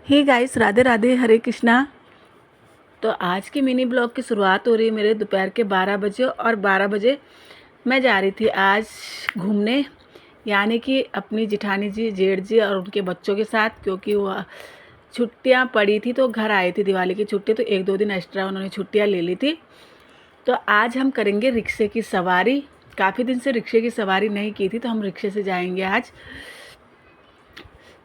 Hey guys, Radhe Radhe, हरे कृष्णा। तो आज की मिनी ब्लॉग की शुरुआत हो रही है मेरे दोपहर के 12 बजे। और 12 बजे मैं जा रही थी आज घूमने, यानी कि अपनी जिठानी जी, जेठ जी और उनके बच्चों के साथ, क्योंकि वो छुट्टियां पड़ी थी तो घर आए थे दिवाली की छुट्टी, तो 1-2 दिन एक्स्ट्रा उन्होंने छुट्टियां ले ली थी। तो आज हम करेंगे रिक्शे की सवारी। काफ़ी दिन से रिक्शे की सवारी नहीं की थी, तो हम रिक्शे से जाएंगे आज।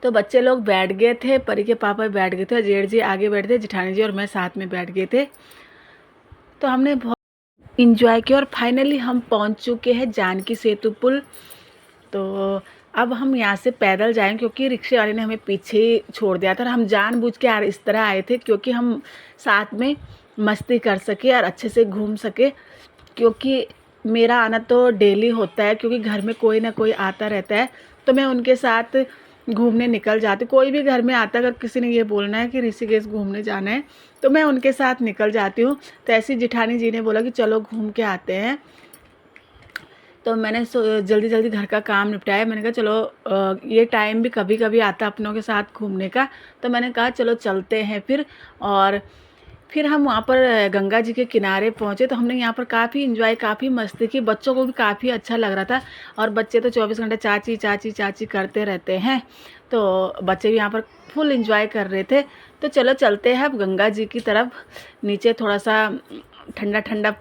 तो बच्चे लोग बैठ गए थे, परी के पापा बैठ गए थे, जेठ जी आगे बैठे थे, जिठानी जी और मैं साथ में बैठ गए थे। तो हमने बहुत इंजॉय किया और फाइनली हम पहुंच चुके हैं जानकी सेतु पुल। तो अब हम यहाँ से पैदल जाएंगे, क्योंकि रिक्शे वाले ने हमें पीछे छोड़ दिया था और हम जानबूझ के इस तरह आए थे क्योंकि हम साथ में मस्ती कर सके और अच्छे से घूम सके। क्योंकि मेरा आना तो डेली होता है, क्योंकि घर में कोई ना कोई आता रहता है, तो मैं उनके साथ घूमने निकल जाती। कोई भी घर में आता, अगर किसी ने ये बोलना है कि ऋषिकेश घूमने जाना है, तो मैं उनके साथ निकल जाती हूँ। तो ऐसी जिठानी जी ने बोला कि चलो घूम के आते हैं। तो मैंने जल्दी जल्दी घर का काम निपटाया। मैंने कहा चलो, ये टाइम भी कभी कभी आता अपनों के साथ घूमने का, तो मैंने कहा चलो चलते हैं फिर। और फिर हम वहाँ पर गंगा जी के किनारे पहुँचे, तो हमने यहाँ पर काफ़ी इन्जॉय, काफ़ी मस्ती की। बच्चों को भी काफ़ी अच्छा लग रहा था, और बच्चे तो 24 घंटे चाची चाची चाची करते रहते हैं, तो बच्चे भी यहाँ पर फुल इन्जॉय कर रहे थे। तो चलो चलते हैं अब गंगा जी की तरफ। नीचे थोड़ा सा ठंडा ठंडा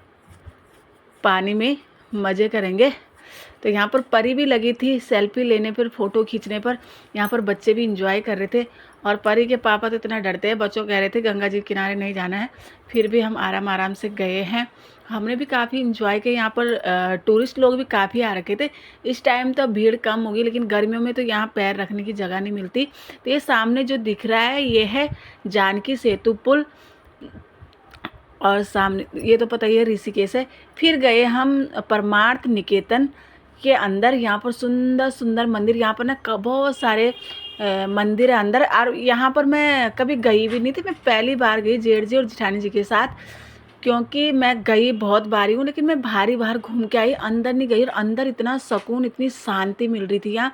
पानी में मज़े करेंगे। तो यहाँ पर परी भी लगी थी सेल्फी लेने पर, फ़ोटो खींचने पर। यहाँ पर बच्चे भी इंजॉय कर रहे थे, और परी के पापा तो इतना डरते हैं, बच्चों कह रहे थे गंगा जी के किनारे नहीं जाना है। फिर भी हम आराम आराम से गए हैं। हमने भी काफ़ी इंजॉय किया। यहाँ पर टूरिस्ट लोग भी काफ़ी आ रखे थे। इस टाइम तो भीड़ कम होगी, लेकिन गर्मियों में तो यहाँ पैर रखने की जगह नहीं मिलती। तो ये सामने जो दिख रहा है, ये है जानकी सेतु पुल। और सामने ये तो पता ही है ऋषिकेश है। फिर गए हम परमार्थ निकेतन के अंदर। यहाँ पर सुंदर सुंदर मंदिर, यहाँ पर ना बहुत सारे मंदिर है अंदर। और यहाँ पर मैं कभी गई भी नहीं थी, मैं पहली बार गई जेठ जी और जेठानी जी के साथ। क्योंकि मैं गई बहुत बारी हूँ, लेकिन मैं भारी बाहर घूम के आई, अंदर नहीं गई। और अंदर इतना सुकून, इतनी शांति मिल रही थी यहाँ,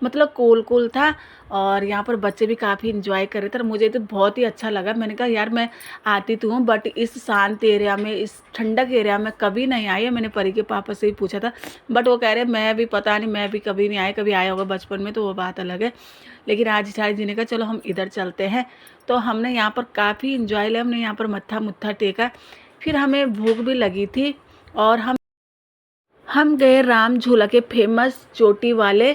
मतलब कूल कूल था। और यहाँ पर बच्चे भी काफ़ी इंजॉय कर रहे थे, और मुझे तो बहुत ही अच्छा लगा। मैंने कहा यार, मैं आती तो हूँ, बट इस शांत एरिया में, इस ठंडक एरिया में कभी नहीं आई है। मैंने परी के पापा से भी पूछा था, बट वो कह रहे मैं भी पता नहीं, मैं भी कभी नहीं आई, कभी आया होगा बचपन में, तो वो बात अलग है। लेकिन आज सारी जी ने कहा चलो हम इधर चलते हैं। तो हमने यहाँ पर काफ़ी इंजॉय लिया। हमने यहाँ पर मत्था मुत्था टेका। फिर हमें भूख भी लगी थी, और हम गए राम झूला के फेमस चोटी वाले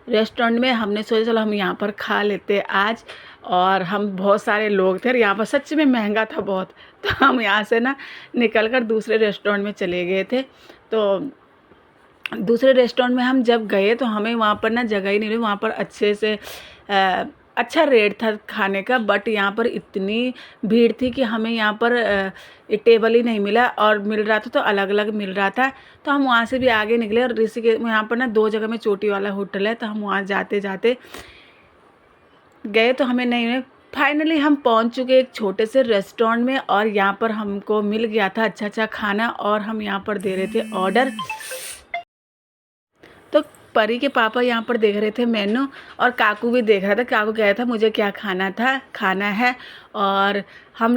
रेस्टोरेंट में। हमने सोचा चलो हम यहाँ पर खा लेते आज। और हम बहुत सारे लोग थे, और यहाँ पर सच में महंगा था बहुत। तो हम यहाँ से ना निकल कर दूसरे रेस्टोरेंट में चले गए थे। तो दूसरे रेस्टोरेंट में हम जब गए, तो हमें वहाँ पर ना जगह ही नहीं रही। वहाँ पर अच्छे से अच्छा रेट था खाने का, बट यहाँ पर इतनी भीड़ थी कि हमें यहाँ पर टेबल ही नहीं मिला, और मिल रहा था तो अलग अलग मिल रहा था। तो हम वहाँ से भी आगे निकले, और ऋषिकेश यहाँ पर ना 2 जगह में चोटी वाला होटल है, तो हम वहाँ जाते जाते गए, तो हमें नहीं। फाइनली हम पहुँच चुके एक छोटे से रेस्टोरेंट में, और यहाँ पर हमको मिल गया था अच्छा अच्छा खाना, और हम यहाँ पर दे रहे थे ऑर्डर। तो परी के पापा यहाँ पर देख रहे थे मेनू, और काकू भी देख रहा था। काकू कह रहा था मुझे क्या खाना है। और हम